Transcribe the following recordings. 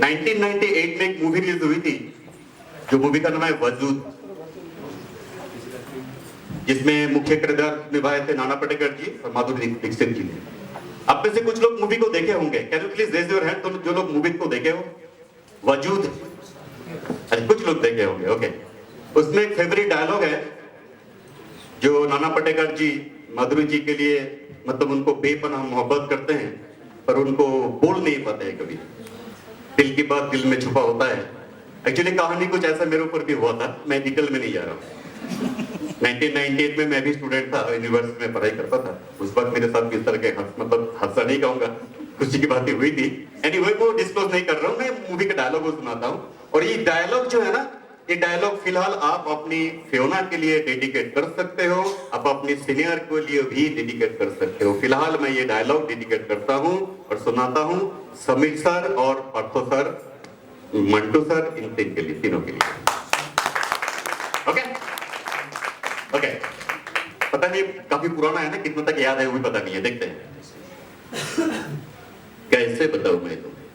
1998 में एक movie release हुई थी, जो मूवी का नाम है वजूद, जिसमें मुख्य किरदार निभाए थे नाना पाटेकर जी और माधुरी दीक्षित जी ने। आप में से कुछ लोग मूवी को देखे होंगे। Can you please raise your hand जो लोग मूवी को देखे हो? वजूद, अरे कुछ लोग देखे होंगे, ओके। उसमें एक फेवरेट डायलॉग है जो नाना पाटेकर जी माधुरी जी के लिए, मतलब उनको बेपनाह मोहब्बत करते हैं पर उनको बोल नहीं पाते हैं कभी। दिल की बात दिल में छुपा होता है। एक्चुअली कहानी कुछ ऐसा मेरे ऊपर भी हुआ था, मैं डिटेल में नहीं जा रहा हूँ। 1998 में मैं भी स्टूडेंट था, यूनिवर्सिटी में पढ़ाई करता था। उस वक्त मेरे साथ किस तरह के मतलब हादसा नहीं कहूंगा, खुशी की बातें हुई थी। एनीवे वो डिस्क्लोज नहीं कर रहा हूँ, मैं मूवी का डायलॉग को सुनाता हूँ। और ये डायलॉग जो है ना, ये डायलॉग फिलहाल आप अपनी फियोना के लिए डेडिकेट कर सकते हो, आप अपने सीनियर के लिए भी डेडिकेट कर सकते हो। फिलहाल मैं ये डायलॉग डेडिकेट करता हूँ और सुनाता हूँ समीर सर और पार्थो सर, मंटू सर, इन तीन के लिए, तीनों के लिए। Okay okay. पता नहीं काफी पुराना है ना, कितना तक याद है वो भी पता नहीं है, देखते हैं। कैसे बताऊं मैं तुम्हें,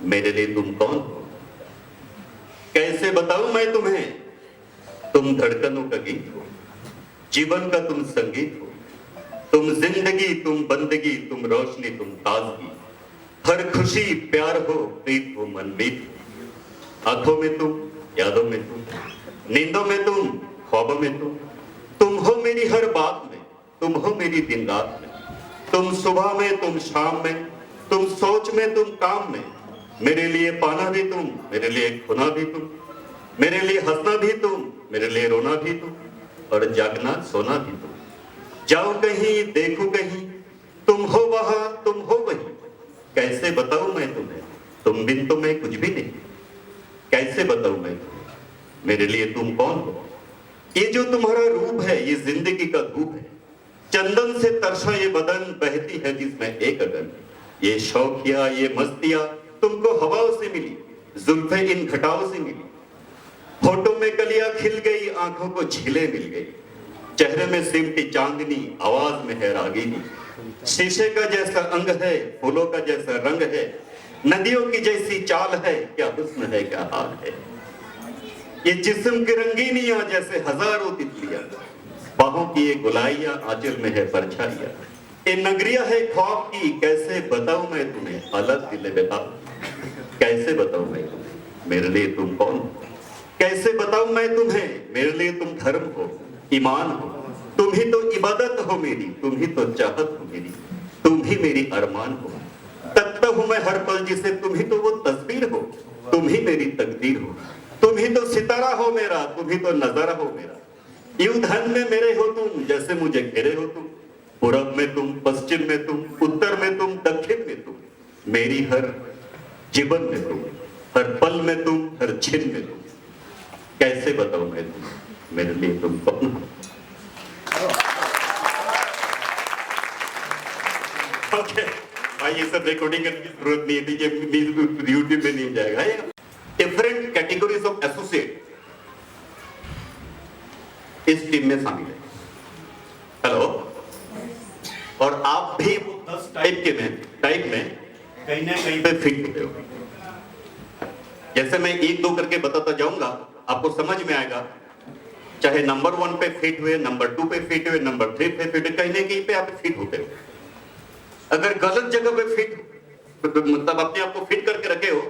मेरे लिए तुम कौन हो? कैसे बताऊं मैं तुम्हें, तुम धड़कनों का गीत हो, जीवन का तुम संगीत हो, तुम जिंदगी, तुम बंदगी, तुम रोशनी, तुम ताजगी। हर खुशी प्यार हो, प्रीत हो, मनमीत हो। आंखों में तुम, यादों में तुम, नींदों में तुम, ख्वाबों में तुम हो मेरी हर बात में, तुम हो मेरी दिन रात में। तुम सुबह में, तुम शाम में, तुम सोच में, तुम काम में। मेरे लिए पाना भी तुम, मेरे लिए खोना भी तुम, मेरे लिए हंसना भी तुम, मेरे लिए रोना भी तुम, और जागना सोना भी तुम। जाओ कहीं, देखो कहीं, तुम हो वहां, तुम हो वहीं। कैसे बताऊं मैं तुम्हें, तुम बिन तो मैं कुछ भी नहीं। कैसे बताऊं मैं तुम्हें, मेरे लिए तुम कौन हो? ये जो तुम्हारा रूप है, ये जिंदगी का धूप है। चंदन से तरसा ये बदन, बहती है जिसमें एक अगन। ये शौकिया, ये मस्तियां तुमको हवाओं से मिली, जुल्फे इन घटाओं से मिली। होठों में कलियां खिल गई, आंखों को झीलें मिल गई। चेहरे में सिमटी चांदनी, आवाज में है रागिनी। शीशे का जैसा अंग है, फूलों का जैसा रंग है, नदियों की जैसी चाल है, क्या हुस्न है, क्या हाल है। ये जिस्म की रंगीनियां जैसे हजारों तितलियां, बाहों की ये गुलाइयां, आंचल में है परछाइयां। ये नगरिया है ख्वाब की, कैसे बताऊं मैं तुम्हें, हालत दिल बेताब। कैसे बताऊं मैं तुम्हें, मेरे लिए तुम कौन हो? कैसे बताऊं मैं तुम्हें, मेरे लिए तुम धर्म हो, ईमान हो। तुम ही तो इबादत हो मेरी, तुम ही तो चाहत हो मेरी, तुम ही मेरी अरमान हो। तकता हूं मैं हर पल जिसे, तुम ही तो वो तस्वीर हो, तुम ही मेरी तकदीर हो। तुम ही तो सितारा हो मेरा, तुम ही तो नजारा हो मेरा। यूं धन में मेरे हो तुम, जैसे मुझे घेरे हो तुम। पूरब में तुम, पश्चिम में तुम, उत्तर में तुम, दक्षिण में तुम। मेरी हर जीवन में तुम, हर पल में तुम, हर छिन में तुम। कैसे बताऊं मैं तुम, मेरे लिए तुम कौन हो? ओके भाई, ये सब रिकॉर्डिंग करने की जरूरत नहीं है, ये यूट्यूब में नहीं जाएगा। डिफरेंट कैटेगरीज ऑफ एसोसिएट इस टीम में शामिल है। हेलो, और आप भी 10 टाइप में कहीं ना कहीं पे फिट होते हो। जैसे मैं एक दो करके बताता जाऊंगा, आपको समझ में आएगा। चाहे नंबर 1 पे फिट हुए, नंबर 2 पे फिट हुए, नंबर 3 पे फिट हुए, कहीं ना कहीं पे आप फिट होते हो। अगर गलत जगह पे फिट, मतलब अपने आप को फिट करके रखे हो,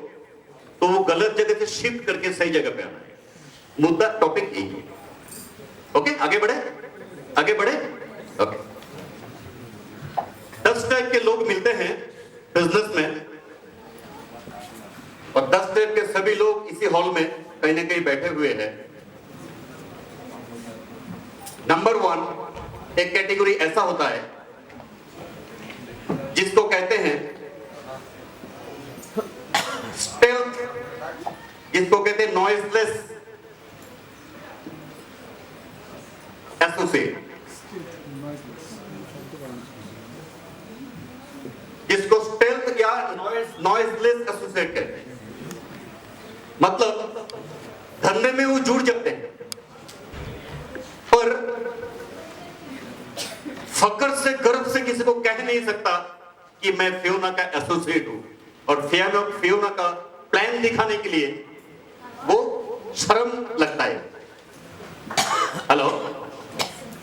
तो वो गलत जगह से शिफ्ट करके सही जगह पे आना है। मुद्दा, टॉपिक यही है। ओके, आगे बढ़े, आगे बढ़े। ओके, 10 टाइप के लोग मिलते हैं बिजनेस में, और 10 टाइप के सभी लोग इसी हॉल में कहीं ना कहीं बैठे हुए हैं। नंबर 1, एक कैटेगरी ऐसा होता है जिसको कहते हैं स्टेल्थ, जिसको कहते हैं नॉइजलेस एसोसिएट, जिसको स्टेल्थ या नॉइजलेस एसोसिएट कहते हैं। मतलब धंधे में वो जुड़ जाते हैं, पर फक्र से, गर्व से किसी को कह नहीं सकता कि मैं फियोना का एसोसिएट हूं, और फियोना का प्लान दिखाने के लिए वो शर्म लगता है। हेलो,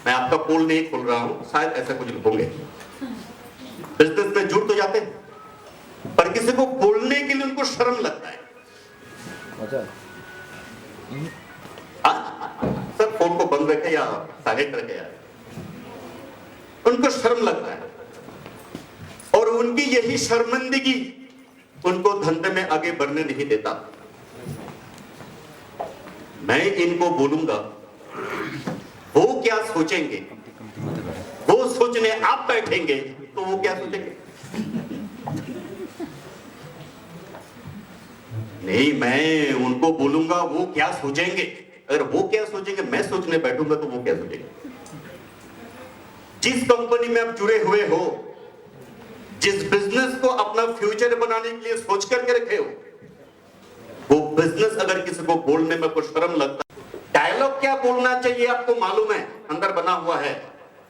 मैं आपका पोल नहीं खोल रहा हूं, शायद ऐसा कुछ लिखोगे। बिजनेस में जुड़ तो जाते हैं, पर किसी को बोलने के लिए उनको शर्म लगता है। सर फोन को बंद रखे या साइलेंट रखे यार, उनको शर्म लगता है। और उनकी यही शर्मिंदगी उनको धंधे में आगे बढ़ने नहीं देता। मैं इनको बोलूंगा, वो क्या सोचेंगे, वो सोचने आप बैठेंगे तो वो क्या सोचेंगे? नहीं, मैं उनको बोलूंगा वो क्या सोचेंगे। अगर वो क्या सोचेंगे मैं सोचने बैठूंगा तो वो क्या सोचेंगे? जिस कंपनी में आप जुड़े हुए हो, जिस बिजनेस को अपना फ्यूचर बनाने के लिए सोच करके रखे हो, वो बिजनेस अगर किसी को बोलने में कुछ शर्म लगता है, डायलॉग क्या बोलना चाहिए आपको मालूम है, अंदर बना हुआ है।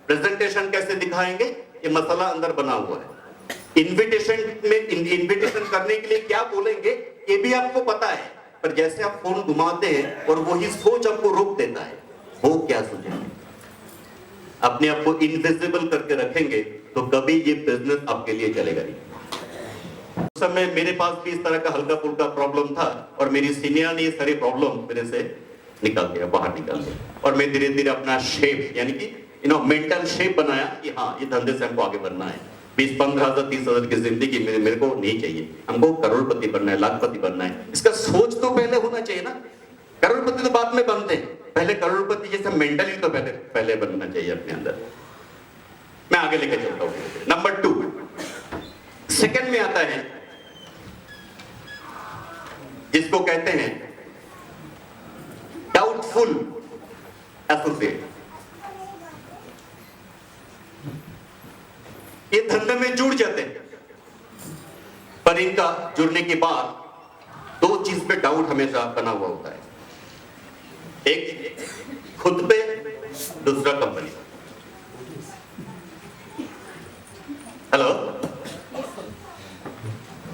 प्रेजेंटेशन कैसे दिखाएंगे, ये मसला अंदर बना हुआ है। इनविटेशन करने के लिए क्या बोलेंगे ये भी आपको पता है, पर जैसे आप फोन घुमाते हैं और वही सोच आपको रोक देता है। वो क्या सोचेंगे? अपने आप को इनविजिबल करके रखेंगे तो कभी ये बिजनेस आपके लिए चलेगा नहीं। उस समय मेरे पास भी इस तरह का हल्का फुल्का प्रॉब्लम था और मेरी सीनियर ने ये सारी प्रॉब्लम मेरे से बाहर निकाल दिया और मैं धीरे धीरे अपना शेप यानी कि मेंटल शेप बनाया कि हाँ, ये धंधे से हमको आगे बढ़ना है। 20-15 हजार 30 हजार की जिंदगी मेरे को नहीं चाहिए, हमको करोड़पति बनना है, लाखपति बनना है। इसका सोच तो पहले होना चाहिए ना। करोड़पति तो बाद में बनते हैं, पहले करोड़पति जैसे मेंटली तो पहले बनना चाहिए अपने अंदर। मैं आगे लेके चलता हूं। नंबर 2 सेकंड में आता है जिसको कहते हैं डाउटफुल एसोसिएट। ये धंधे में जुड़ जाते हैं, पर इनका जुड़ने के बाद 2 चीज पे डाउट हमेशा बना हुआ होता है। एक खुद पे, दूसरा कंपनी। हेलो,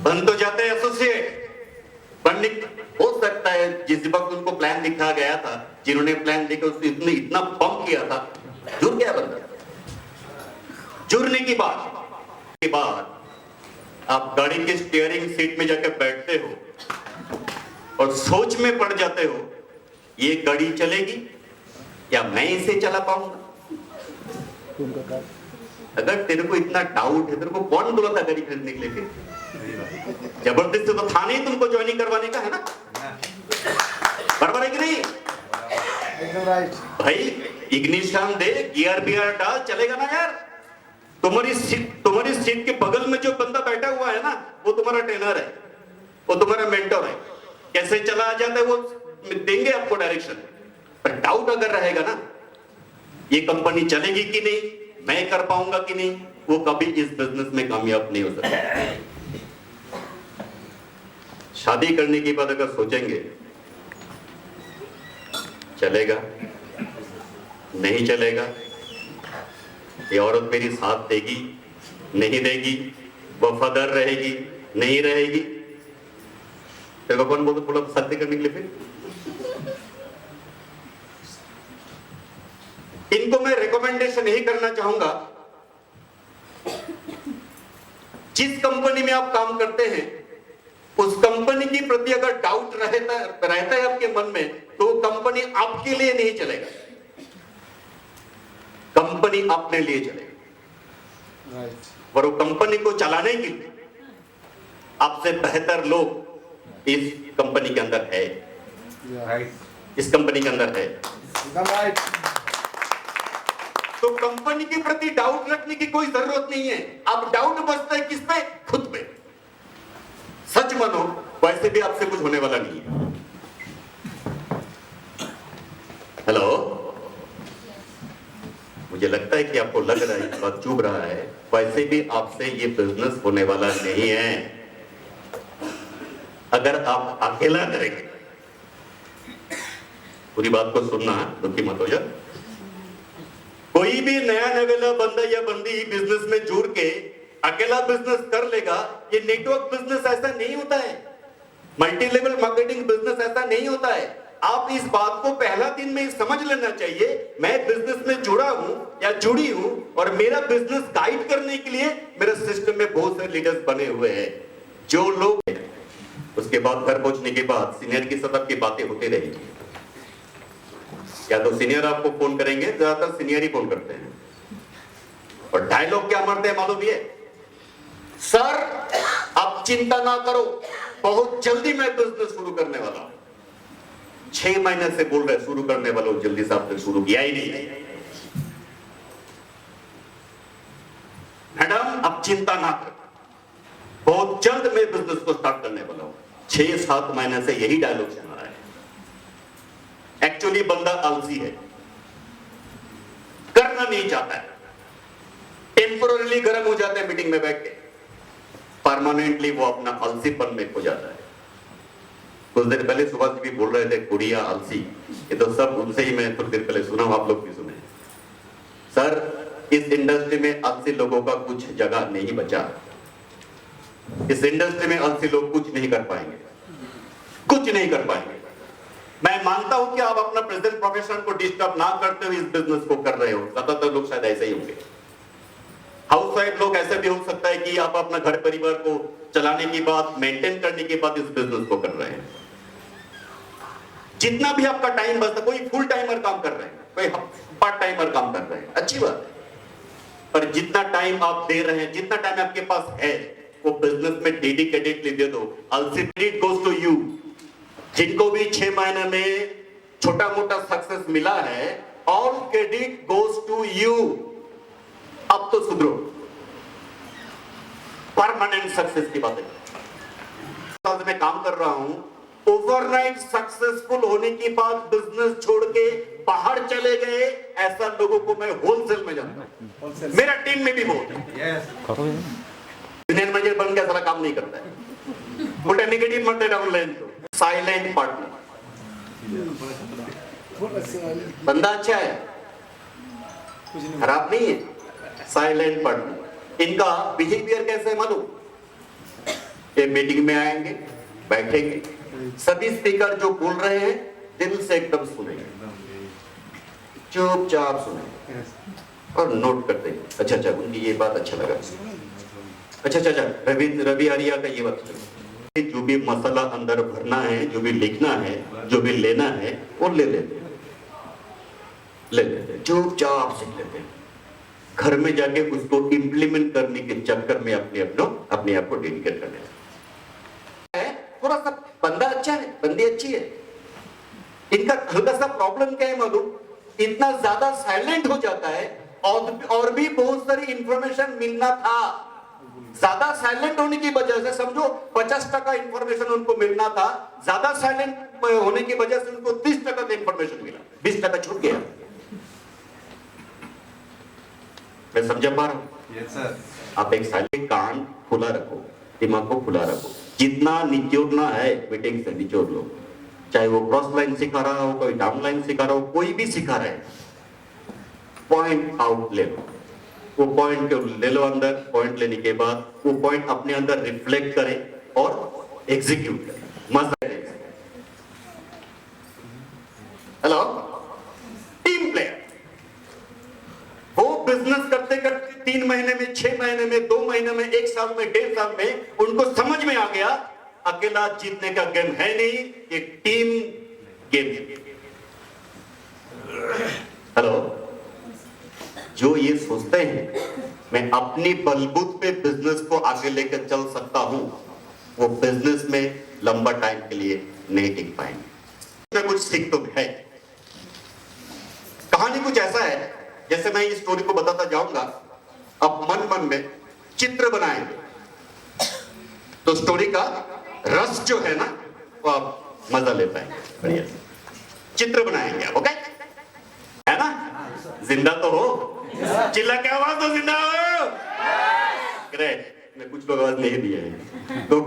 बन तो जाते हैं एसोसिएट, बनने हो सकता है जिस वक्त उनको प्लान दिखा गया था, जिन्होंने प्लान देखा उसने इतना पंप किया था, जुड़ गया बंदा। जुड़ने के बाद आप गाड़ी के स्टीयरिंग सीट में जाकर बैठते हो और सोच में पड़ जाते हो, ये गाड़ी चलेगी या मैं इसे चला पाऊंगा? अगर तेरे को इतना डाउट है, तेरे को कौन बोला था गाड़ी खरीदने के लिए? जबरदस्ती तो था नहीं तुमको ज्वाइनिंग करवाने का, है ना? बराबर है कि नहीं? भाई इग्निशन दे, गियर बियर डाल, चलेगा ना यार। तुम्हारी सीट के बगल में जो बंदा बैठा हुआ है ना, वो तुम्हारा ट्रेनर है, वो तुम्हारा मेंटर है। कैसे चला जाता है वो देंगे आपको डायरेक्शन। पर डाउट अगर रहेगा ना, ये कंपनी चलेगी कि नहीं, मैं कर पाऊंगा कि नहीं, वो कभी इस बिजनेस में कामयाब नहीं हो सकता। शादी करने के बाद अगर सोचेंगे चलेगा नहीं चलेगा, ये औरत मेरी साथ देगी नहीं देगी, वफादार रहेगी नहीं रहेगी, तेरे को कौन बोला शादी करने के लिए? फिर इनको मैं रिकमेंडेशन यही करना चाहूंगा, जिस कंपनी में आप काम करते हैं उस कंपनी के प्रति अगर डाउट रहता है आपके मन में, तो कंपनी आपके लिए नहीं चलेगा, कंपनी अपने लिए चलेगा। और वो कंपनी को चलाने के लिए आपसे बेहतर लोग इस कंपनी के अंदर है, इस कंपनी के अंदर है। तो कंपनी के प्रति डाउट रखने की कोई जरूरत नहीं है। आप डाउट बचता है किस पे? खुद पे। सच मानो, वैसे भी आपसे कुछ होने वाला नहीं है। हेलो, मुझे लगता है कि आपको लग रहा है, बात चुभ रहा है, वैसे भी आपसे ये बिजनेस होने वाला नहीं है अगर आप अकेला करेंगे। पूरी बात को सुनना, दुखी मत हो जाए। कोई भी नया नवेला बंदा या बंदी बिजनेस में जुड़ के अकेला बिजनेस कर लेगा। ये नेटवर्क बिजनेस ऐसा नहीं होता है, मल्टी लेवल मार्केटिंग बिजनेस ऐसा नहीं होता है। आप इस बात को पहला दिन में समझ लेना चाहिए, मैं बिजनेस में जुड़ा हूं या जुड़ी हूं और मेरा बिजनेस गाइड करने के लिए मेरे सिस्टम में बहुत सारे लीडर्स बने हुए हैं। जो लोग उसके बाद घर पहुंचने के बाद सीनियर की सतह की बातें होती रहेगी। या तो सीनियर आपको फोन करेंगे, ज्यादातर सीनियर ही फोन करते हैं, और डायलॉग क्या मारते हैं मालूम है? सर आप चिंता ना करो, बहुत जल्दी मैं बिजनेस शुरू करने वाला हूं। 6 महीने से बोल रहे शुरू करने वाला हूं, जल्दी से आपने शुरू किया ही नहीं। मैडम आप चिंता ना करो, बहुत जल्द मैं बिजनेस को स्टार्ट करने वाला हूं। 6-7 महीने से यही डायलॉग चल रहा है। एक्चुअली बंदा आलसी है, करना नहीं चाहता है, टेम्पोरली गर्म हो जाता है मीटिंग में बैठ के, परमानेंटली वो अपना आलसीपन में खो जाता है। कुछ देर पहले सुभाष जी भी बोल रहे थे कुड़िया आलसी, ये तो सब उनसे ही मैं थोड़ी देर पहले सुना, आप लोग भी सुने। सर इस इंडस्ट्री में आलसी लोगों का कुछ जगह नहीं बचा। इस इंडस्ट्री में आलसी लोग कुछ नहीं कर पाएंगे, कुछ नहीं कर पाएंगे। मैं मानता हूं कि आप अपना प्रेजेंट प्रोफेशन को डिस्टर्ब ना करते हुए इस बिजनेस को कर रहे हो। ज्यादातर लोग शायद ऐसे ही होंगे। हाउसवाइफ लोग ऐसे भी हो सकता है कि आप अपना घर परिवार को चलाने की बात, मेंटेन करने की बात इस बिजनेस को कर रहे हैं। जितना भी आपका टाइम बचता, कोई फुल टाइमर काम कर रहे हैं, कोई पार्ट टाइमर काम कर रहे हैं, अच्छी बात है, पर जितना टाइम आप दे रहे हैं, जितना टाइम आपके पास है, वो बिजनेस में डेडिकेटेडली दे दो। Ultimately it goes to you. जिनको भी 6 महीने में छोटा मोटा सक्सेस मिला है, all credit goes to you. अब तो सुधरो, परमानेंट सक्सेस की बात है। साल से मैं काम कर रहा हूं, ओवरनाइट सक्सेसफुल होने की बात बिजनेस छोड़ के बाहर चले गए, ऐसा लोगों को मैं होलसेल में जानता हूं। मेरा टीम में भी बहुत है। सीनियर मैनेजर बन के सारा काम नहीं करता है, उल्टा नेगेटिव मत डाउन लाइन तो साइलेंट पार्टनर। बंदा अच्छा है, खराब नहीं है, साइलेंट पार्टनर। इनका बिहेवियर कैसे है मालूम? ये मीटिंग में आएंगे, बैठेंगे, सभी स्पीकर जो बोल रहे हैं दिल से एकदम सुनेंगे, चुपचाप सुनेंगे और नोट करते हैं। अच्छा अच्छा उनकी ये बात अच्छा लगा, अच्छा अच्छा अच्छा रवि आर्या का ये बात, जो भी मसाला अंदर भरना है, जो भी लिखना है, जो भी लेना है, वो ले लेते चुपचाप सीख लेते हैं। घर में जाके उसको इंप्लीमेंट करने के चक्कर में अपने आप को डेडिकेट करने है। थोड़ा सा बंदा अच्छा है, बंदी अच्छी है, इनका हल्का सा प्रॉब्लम क्या है मालूम? इतना ज्यादा साइलेंट हो जाता है और भी बहुत सारी इंफॉर्मेशन मिलना था। ज्यादा साइलेंट होने की वजह से समझो 50% इंफॉर्मेशन उनको मिलना था, ज्यादा साइलेंट होने की वजह से उनको 30% इंफॉर्मेशन मिला, 20% छूट गया। मैं समझा पा रहा हूं? yes, sir. आप एक साइलेंट कान खुला रखो, दिमाग को खुला रखो, जितना निचोड़ना है मीटिंग से निचोड़ लो। चाहे वो क्रॉस लाइन सिखा रहा हो, कोई डाउन लाइन सिखा रहा हो, कोई भी सिखा रहा है, पॉइंट आउट ले लो। वो पॉइंट ले लो अंदर, पॉइंट लेने के बाद वो पॉइंट अपने अंदर रिफ्लेक्ट करें और एग्जीक्यूट करें। मजा है। हेलो टीम प्लेयर, वो बिजनेस करते करते 3 महीने में, 6 महीने में, 2 महीने में, 1 साल में, 1.5 साल में उनको समझ में आ गया अकेला जीतने का गेम है नहीं, एक टीम गेम है। हेलो, जो ये सोचते हैं मैं अपनी बलबूत पे बिजनेस को आगे लेकर चल सकता हूं, वो बिजनेस में लंबा टाइम के लिए नहीं टिक पाएंगे। कुछ सीख तो है। कहानी कुछ ऐसा है, जैसे मैं इस स्टोरी को बताता जाऊंगा, अब मन में चित्र बनाएंगे तो स्टोरी का रस जो है ना वो आप मजा ले पाएंगे। बढ़िया चित्र बनाएंगे आप, ओके है ना? जिंदा तो हो, चिल्ला के आवाज तो जिंदा हो। ग्रेट। मैं कुछ लोग आवाज नहीं दिए हैं तो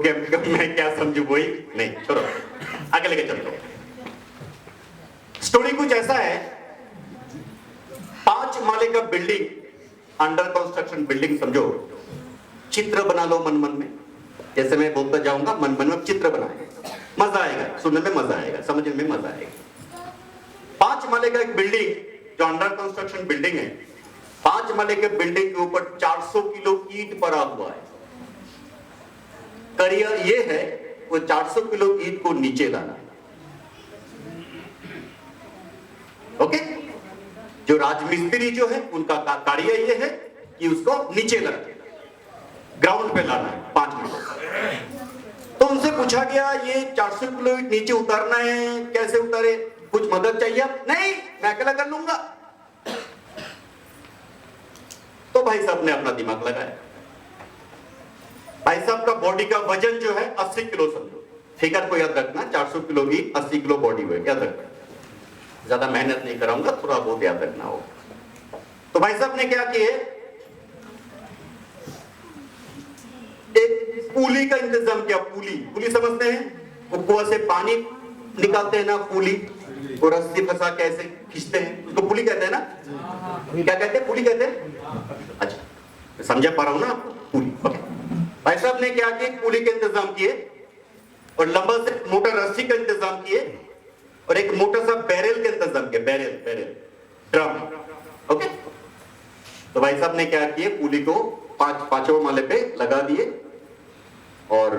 मैं क्या समझू, वही नहीं, छोड़ो आगे लेके चलते हैं। स्टोरी कुछ ऐसा है, 5 माले का बिल्डिंग, अंडर कंस्ट्रक्शन बिल्डिंग समझो, चित्र बना लो मन मन में, जैसे मैं बोलता जाऊंगा मन मन में चित्र बनाए, मजा आएगा, सुनने में मजा आएगा, समझने में मजा आएगा। 5 माले का एक बिल्डिंग जो अंडर कंस्ट्रक्शन बिल्डिंग है, 5 माले के बिल्डिंग के ऊपर 400 किलो ईंट पड़ा हुआ है। करियर ये है वो 400 किलो ईंट को नीचे लाना। ओके, जो राजमिस्त्री जो है उनका कार्य ये है कि उसको नीचे लाना, ग्राउंड पे लाना है 5 मिनट। तो उनसे पूछा गया ये 400 किलो ईंट नीचे उतारना है, कैसे उतारे, कुछ मदद चाहिए? नहीं, मैं अकेला कर लूंगा। तो भाई साहब ने अपना दिमाग लगाया। भाई साहब का बॉडी का वजन जो है 80 किलो समझो, फिगर को याद रखना, 400 किलो की 80 किलो बॉडी वेट याद रखना, ज्यादा मेहनत नहीं कराऊंगा, थोड़ा बहुत याद रखना होगा। तो भाई साहब ने क्या किए, एक पुली का इंतजाम किया। पुली समझते हैं, वो कुआं से पानी निकालते हैं ना, पुली, और रस्सी फंसा के ऐसे खींचते हैं, उसको पुली कहते हैं ना। क्या कहते हैं? पुली कहते हैं। अच्छा, समझा पा रहा हूं ना आपको, पुली। ओके, भाई साहब ने क्या किया, पुली के इंतजाम किए और लंबा से मोटा रस्सी का इंतजाम किए और एक मोटा सा बैरल का इंतजाम किया, बैरल ड्रम। ओके, तो भाई साहब ने क्या किए, पुली को पांचों माले पे लगा दिए और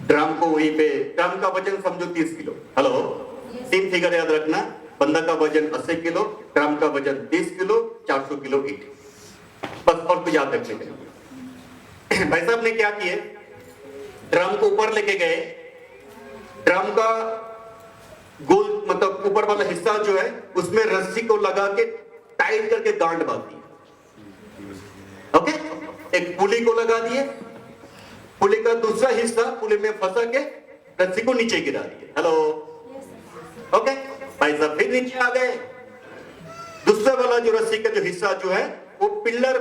ड्रम को वहीं पे, ड्रम का वजन समझो 30 किलो। हेलो, 3 फिगर याद रखना, बंदा का वजन 80 किलो, ड्रम का वजन 30 किलो, 400 किलो ईंट, बस। और कुछ याद रखने के लिए भाई साहब ने क्या किए, ड्रम को ऊपर लेके गए, ड्रम का गोल मतलब ऊपर वाला हिस्सा जो है उसमें रस्सी को लगा के टाइट करके गांठ बांध दी। ओके, एक पुली को लगा दिए, पुली का दूसरा हिस्सा पुली में फंसा के रस्सी को नीचे गिरा दिए। हेलो, ओके, भाई साहब फिर नीचे आ गए, दूसरा वाला जो रस्सी का जो हिस्सा जो है वो पिल्लर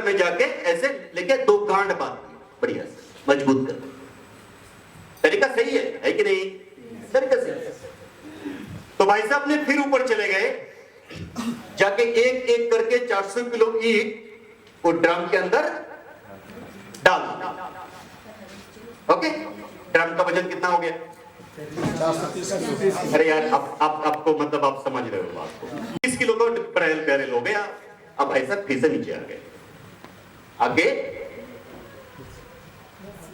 में जाके ऐसे लेके 2 गांठ बांध दी, बढ़िया से मजबूत कर। तरीका सही है कि नहीं? तरीका सही है। तो भाई साहब ने फिर ऊपर चले गए, जाके एक एक करके 400 किलो ईंट वो ड्रम के अंदर डाल दिया। ओके, ड्रम का वजन कितना हो गया? अरे यार, आपको मतलब आप समझ रहे हो बात को। 30 किलो का बैरल हो गया। अब भाई साहब फिर से नीचे आ गए, आगे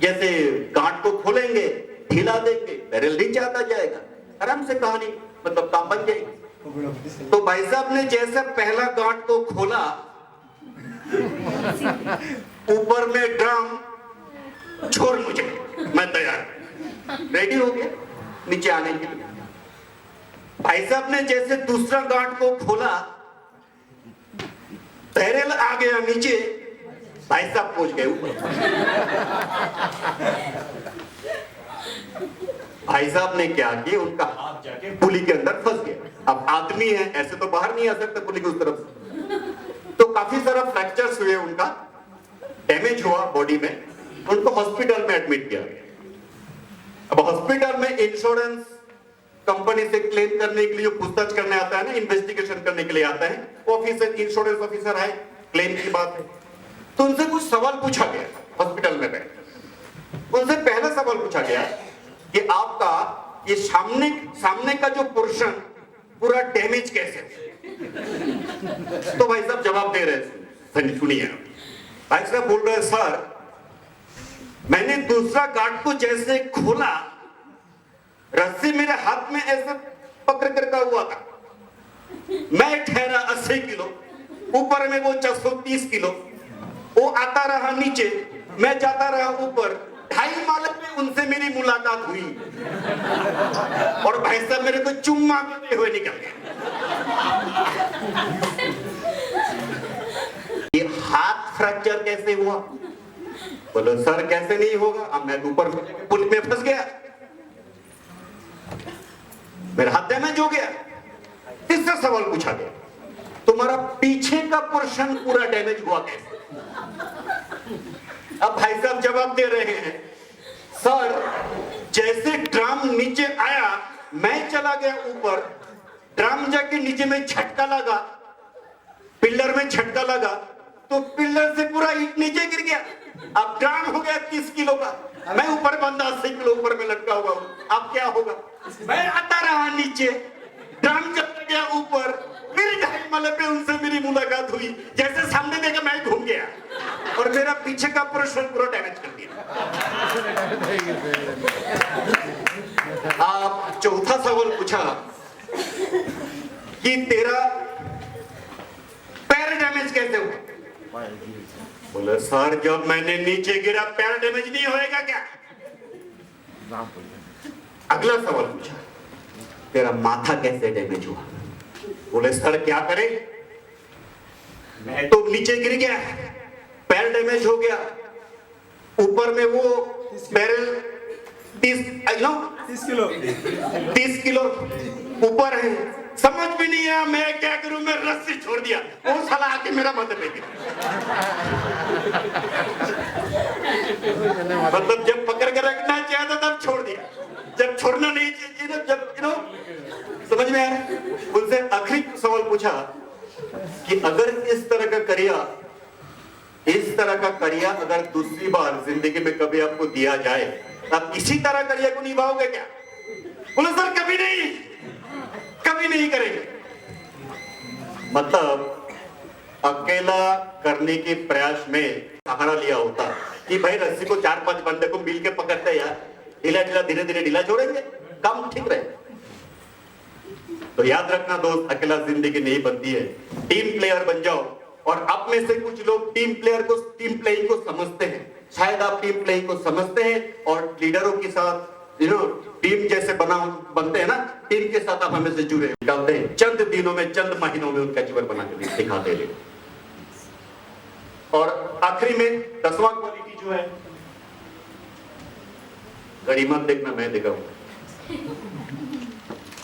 जैसे गांठ को खोलेंगे, ढीला देंगे, बैरल नीचे आता जाएगा, आराम से कहानी मतलब काम बन जाएगी। तो भाई साहब ने जैसे पहला गांठ को खोला, ऊपर में ड्रम, छोड़ मुझे, मैं तैयार, रेडी हो गया नीचे आने के लिए। भाई साहब ने जैसे दूसरा गांठ को खोला, बैरल आ गया नीचे, भाई साहब पहुंच गए ऊपर। भाई साहब ने क्या किया, उनका हाथ जाके पुली के अंदर फंस गया। अब आदमी है, ऐसे तो बाहर नहीं आ सकता पुली की उस तरफ से। तो काफी सारा फ्रैक्चर्स हुए, उनका डैमेज हुआ बॉडी में, उनको हॉस्पिटल में एडमिट किया गया। अब हॉस्पिटल में इंश्योरेंस कंपनी से क्लेम करने के लिए जो पूछताछ करने आता है ना, इन्वेस्टिगेशन करने के लिए आता है, ऑफिसर, इंश्योरेंस ऑफिसर है, क्लेम की बात है, तो उनसे कुछ सवाल पूछा गया हॉस्पिटल में बैठ। उनसे पहला सवाल पूछा गया कि आपका ये सामने का जो पोर्शन पूरा डैमेज कैसे है? तो भाई साहब जवाब दे रहे हैं, सुनिए। भाई साहब बोल रहे हैं, सर मैंने दूसरा गांठ को जैसे खोला, रस्सी मेरे हाथ में ऐसे पकड़ करके हुआ था, मैं ठहरा 80 किलो, ऊपर में वो 430 किलो, वो आता रहा नीचे, मैं जाता रहा ऊपर, 2.5 माले में उनसे मेरी मुलाकात हुई और भाई साहब मेरे को चुम्मा देते हुए निकल गए। ये हाथ फ्रैक्चर कैसे हुआ? बोलो सर कैसे नहीं होगा, अब मैं ऊपर पुल में फंस गया, मेरा हाथ डैमेज हो गया। तीसरा सवाल पूछा गया, तुम्हारा पीछे का पोर्शन पूरा डैमेज हुआ कैसे? अब भाई साहब जवाब दे रहे हैं, सर जैसे ड्रम नीचे आया, मैं चला गया ऊपर, ड्रम जाके नीचे में झटका लगा, पिलर में झटका लगा, तो पिलर से पूरा ईंट नीचे गिर गया। अब ड्राम हो गया 30 किलो का, मैं ऊपर बंदा 80 किलो ऊपर में लटका हुआ हूँ। अब क्या होगा? मैं आता रहा नीचे, ड्राम चल गया ऊपर, फिर ढाईमाले पे उनसे मेरी मुलाकात हुई। जैसे सामने देखा मैं घूम गया और मेरा पीछे का पोर्शन पूरा डैमेज कर दिया। आप चौथा सवाल पूछा कि तेरा पैर डैमेज कैसे हुआ? बोले सर जब मैंने नीचे गिरा पैर डैमेज नहीं होएगा क्या? अगला सवाल पूछा तेरा माथा कैसे डैमेज हुआ? बोले सर क्या करें, मैं तो नीचे गिर गया, पैर डैमेज हो गया, ऊपर में वो बैरल 30 किलो ऊपर है, समझ भी नहीं आया मैं क्या करूं, मैं रस्सी छोड़ दिया, वो साला आके मेरा मदद ले गया। मतलब जब पकड़ के रखना चाहिए था तब छोड़ दिया, जब छोड़ना नहीं चाहिए जब समझ में आया। उनसे आखिरी सवाल पूछा कि अगर इस तरह का करिया अगर दूसरी बार जिंदगी में कभी आपको दिया जाए, आप इसी तरह करिया को निभाओगे क्या? बोले सर कभी नहीं करेंगे। मतलब अकेला करने के प्रयास में सहारा लिया होता कि भाई रस्सी को 4-5 बंदे को मिल के पकड़ते यार, ढीला धीरे धीरे ढीला छोड़ेंगे, काम ठीक रहे। तो याद रखना दोस्त, अकेला जिंदगी नहीं बनती है, टीम प्लेयर बन जाओ। और आप में से कुछ लोग टीम प्लेइंग को समझते हैं, शायद आप टीम प्लेइंग को समझते हैं और लीडरों के साथ टीम जैसे बनते हैं ना, टीम के साथ आप हमें से जुड़े निकालते हैं, चंद दिनों में चंद महीनों में उनका जीवन बना के दिखाते हैं। और आखिरी में 10वां क्वालिटी जो है, गरीमत देखना मैं देखा हूं,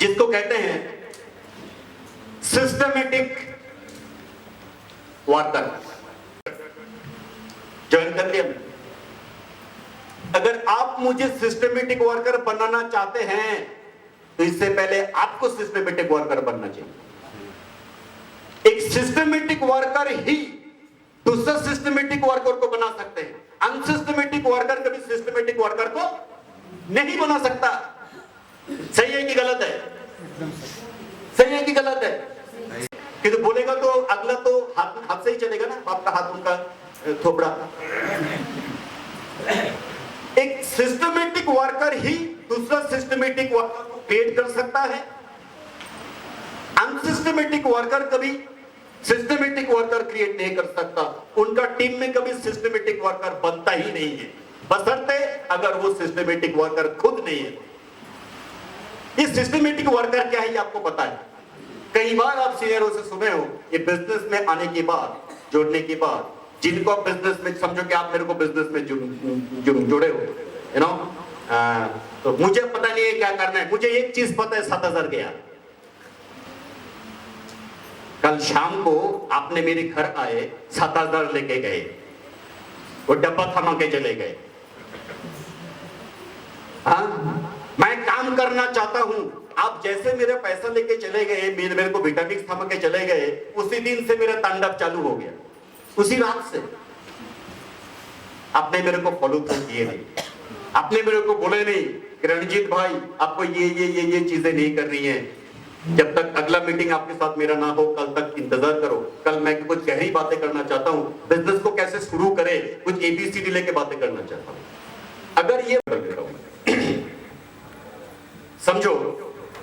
जिसको कहते हैं सिस्टमेटिक वर्कर। ज्वाइन कर लिया। अगर आप मुझे सिस्टमेटिक वर्कर बनाना चाहते हैं तो इससे पहले आपको सिस्टमेटिक वर्कर बनना चाहिए। एक सिस्टमेटिक वर्कर ही दूसरा सिस्टमेटिक वर्कर को बना सकते हैं। अनसिस्टमेटिक वर्कर कभी सिस्टमेटिक वर्कर को नहीं बना सकता। सही है कि गलत है? सही है कि गलत है? कि तो बोलेगा तो अगला तो हाथ से ही चलेगा ना, आपका हाथ उनका थोपड़ा। एक सिस्टमेटिक वर्कर ही दूसरा सिस्टमेटिक वर्कर को क्रिएट कर सकता है। अनसिस्टमेटिक वर्कर कभी सिस्टमेटिक वर्कर क्रिएट नहीं कर सकता। उनका टीम में कभी सिस्टमेटिक वर्कर बनता ही नहीं है, बशर्ते अगर वो सिस्टमेटिक वर्कर खुद नहीं है। ये सिस्टमेटिक वर्कर क्या है ये आपको पता है। कई बार आप सीनियरों से सुने हो, ये बिजनेस में आने के बाद, जुड़ने के बाद, जिनको आप बिजनेस में, समझो कि आप मेरे को बिजनेस में जुड़े हो, तो मुझे पता नहीं है क्या करना है, मुझे एक चीज पता है, 7,000 गया। कल शाम को आपने मेरे घर आए, 7,000 लेके गए, वो डब्बा थमा के चले गए। हाँ, मैं काम करना चाहता हूं, आप जैसे मेरे पैसा लेके चले गए, मेरे को विटामिन थमा के चले गए, उसी दिन से मेरा तांडव चालू हो गया। उसी रात से आपने मेरे को फॉलो थ्रू किए नहीं, आपने मेरे को बोले नहीं कि रणजीत भाई आपको ये चीजें नहीं कर रही हैं, जब तक अगला मीटिंग आपके साथ मेरा ना हो कल तक इंतजार करो, कल मैं कुछ गहरी बातें करना चाहता हूं, बिजनेस को कैसे शुरू करें, कुछ ABCD लेके बातें करना चाहता हूं। अगर ये समझो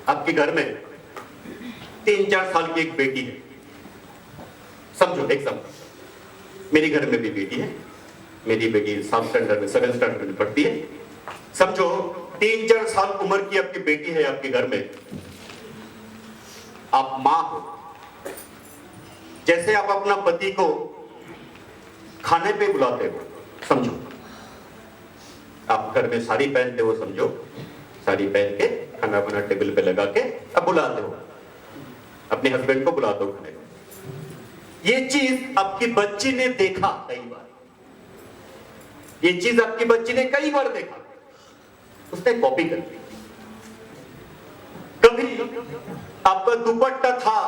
आपके घर में 3-4 साल की एक बेटी है, समझो एग्जाम्पल, मेरे घर में भी बेटी है, मेरी बेटी 7 स्टैंडर्ड में 7 स्टैंडर्ड में पढ़ती है। समझो 3-4 साल उम्र की आपकी बेटी है आपके घर में, आप मां हो, जैसे आप अपना पति को खाने पे बुलाते हो, समझो आप घर में साड़ी पहनते हो, समझो साड़ी पहन के खाना बना टेबल पे लगा के अब बुलाते हो, अपने हस्बैंड को बुलाते हो खाने को। ये चीज आपकी बच्ची ने देखा कई बार, ये चीज आपकी बच्ची ने कई बार देखा, उसने कॉपी कर ली। कभी आपका दुपट्टा था,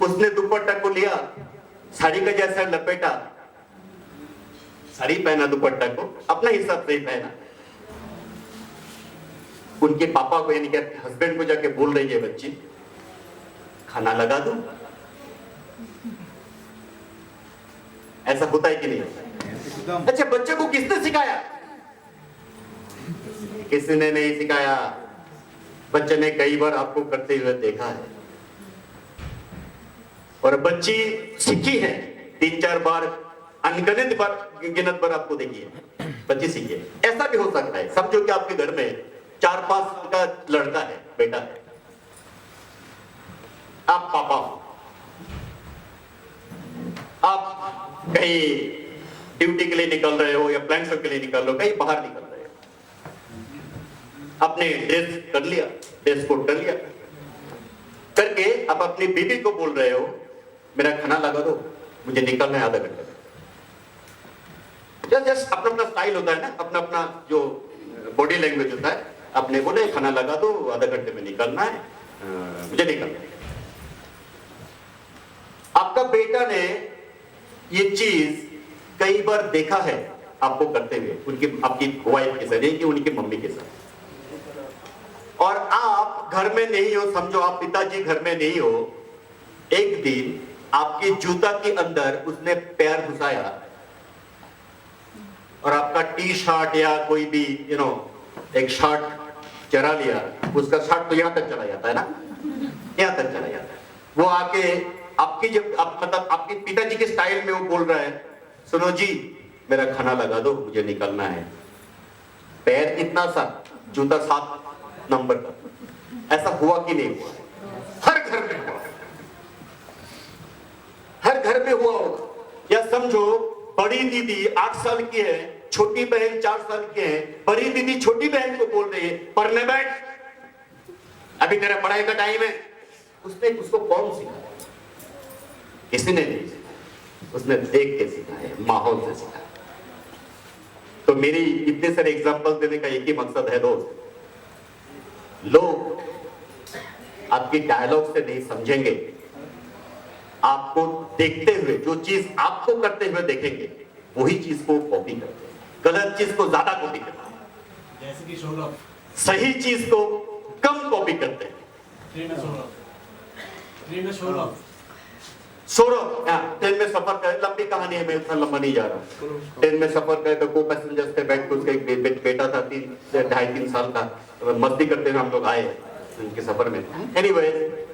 उसने दुपट्टा को लिया, साड़ी का जैसा लपेटा, साड़ी पहना दुपट्टा को अपना हिसाब से ही पहना, उनके पापा को यानी कि हस्बैंड को जाके बोल रही है बच्ची, खाना लगा दूं? ऐसा होता है कि नहीं? अच्छा, बच्चे को किसने सिखाया? किसी ने नहीं सिखाया, बच्चे ने कई बार आपको करते हुए देखा है और बच्ची सीखी है 3-4 बार, अनगिनत बार, गिनत बार आपको देखी है बच्ची सीखी है। ऐसा भी हो सकता है, समझो कि आपके घर में 4-5 का लड़का है, बेटा है, आप पापा हो, आप कहीं ड्यूटी के लिए निकल रहे हो या प्लान के लिए निकल रहे हो, कहीं बाहर निकल रहे हो, आपने ड्रेस कर लिया, ड्रेस कोड कर लिया, करके आप अपनी बीवी को बोल रहे हो मेरा खाना लगा दो, मुझे निकलना है आधा घंटे में। जस्ट अपना अपना स्टाइल होता है ना, अपना अपना जो बॉडी लैंग्वेज होता है, आपने बोले खाना लगा दो, आधा घंटे में निकलना है, मुझे निकलना है। आपका बेटा ने ये चीज कई बार देखा है आपको करते हुए, उनकी आपकी वाइफ के साथ, कि उनकी मम्मी के साथ, और आप घर में नहीं हो, समझो आप पिताजी घर में नहीं हो, एक दिन आपकी जूता के अंदर उसने पैर घुसाया और आपका टी शर्ट या कोई भी एक शर्ट चरा लिया, उसका शर्ट तो यहां तक चला जाता है ना, यहां तक चला जाता है, वो आके आपकी जब मतलब आपके पिताजी के स्टाइल में वो बोल रहा है, सुनो जी मेरा खाना लगा दो, मुझे निकलना है। पैर इतना सा, जूता 7 नंबर का। ऐसा हुआ कि नहीं हुआ? हर घर में हुआ, हर घर में हुआ होगा। या समझो बड़ी दीदी 8 साल की है, छोटी बहन 4 साल की है, बड़ी दीदी छोटी बहन को बोल रही है पढ़ने बैठ, अभी तेरा पढ़ाई का टाइम है। उसको कौन सिखाया? किसी ने नहीं सिखाया, उसने देख के सीखा है, माहौल से सीखा है। तो मेरी इतने सारे एग्जांपल देने का एक ही मकसद है दोस्त, लोग आपकी डायलॉग से नहीं समझेंगे, आपको देखते हुए जो चीज आपको करते हुए देखेंगे वही चीज को कॉपी करते हैं, गलत चीज को ज्यादा कॉपी करते हैं, जैसे कि शोलक, सही चीज को कम कॉपी करते हैं। ट्रेन में सफर करे, लंबी कहानी है, मैं इतना लंबा नहीं जा रहा। ट्रेन में सफर करे तो को पैसेंजर्स पे बैठ के उसका एक बेटा था 2.5-3 साल का, मस्ती करते हुए हम लोग आए उनके सफर में। एनीवे,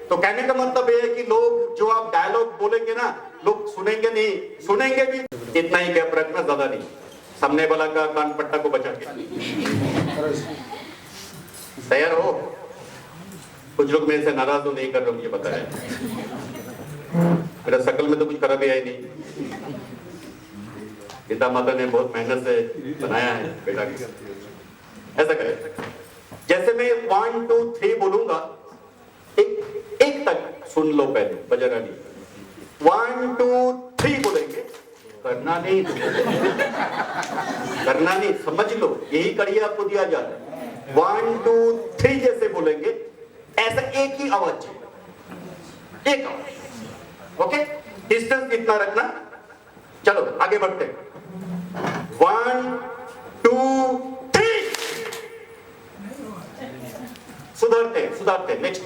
तो कहने का मतलब ये है कि लोग जो आप डायलॉग बोलेंगे ना, लोग सुनेंगे नहीं, सुनेंगे भी, इतना ही गैप रखना, ज्यादा नहीं, सामने वाला का कान पट्टा को बचा के। तैयार हो? कुछ लोग मेरे से नाराज तो नहीं कर रहे, मुझे पता है, मेरा शकल में तो कुछ खराबी आई नहीं, पिता माता ने बहुत मेहनत से बनाया है बेटा की। ऐसा करें, जैसे मैं 1 2 3 बोलूंगा, एक तक सुन लो, पहले बजाना नहीं। 1 2 3 बोलेंगे, करना नहीं, करना नहीं, समझ लो, यही करिए, आपको दिया जा रहा है। 1 2 3 जैसे बोलेंगे, ऐसा एक ही आवाज चाहिए, एक आवाज, ओके? डिस्टेंस इतना रखना। चलो आगे बढ़ते हैं। 1 2 3 सुधारते। नेक्स्ट।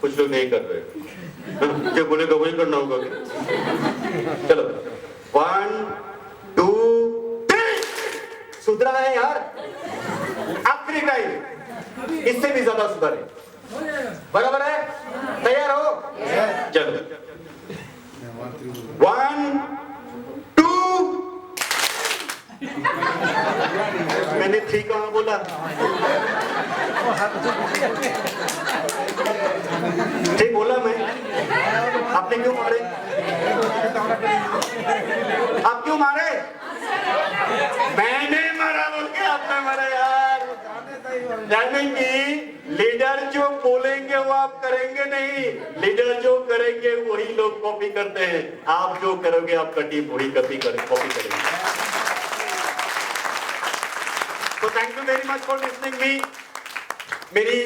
कुछ लोग नहीं कर रहे, जो बोलेगा वही करना होगा। चलो 1 2 3 सुधरा है यार, आखिरी टाइम, इससे भी ज्यादा सुधारे, बराबर है? तैयार हो? चलो 1 2 मैंने 3 कहां बोला? 3 बोला मैं, आपने क्यों मारे? आप क्यों मारे? मैंने मारा बोल के आपने मारा यार। जानेंगे, लीडर जो बोलेंगे वो आप करेंगे नहीं, लीडर जो करेंगे वही लोग कॉपी करते हैं। आप जो करोगे आपका टीम वही कॉपी करेगी। तो thank you very much for listening me. मेरी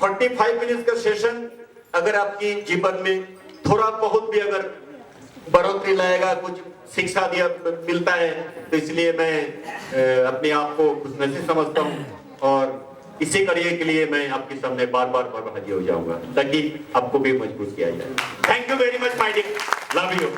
45 मिनट्स का सेशन अगर आपकी जीवन में थोड़ा बहुत भी अगर बढ़ोतरी लाएगा, कुछ शिक्षा दिया मिलता है, तो इसलिए मैं अपने आप को खुशनसीब समझता हूँ और इसी करियर के लिए मैं आपके सामने बार बार हाजिर हो जाऊंगा ताकि आपको भी मजबूत किया जाए। Thank you very much my dear, love you.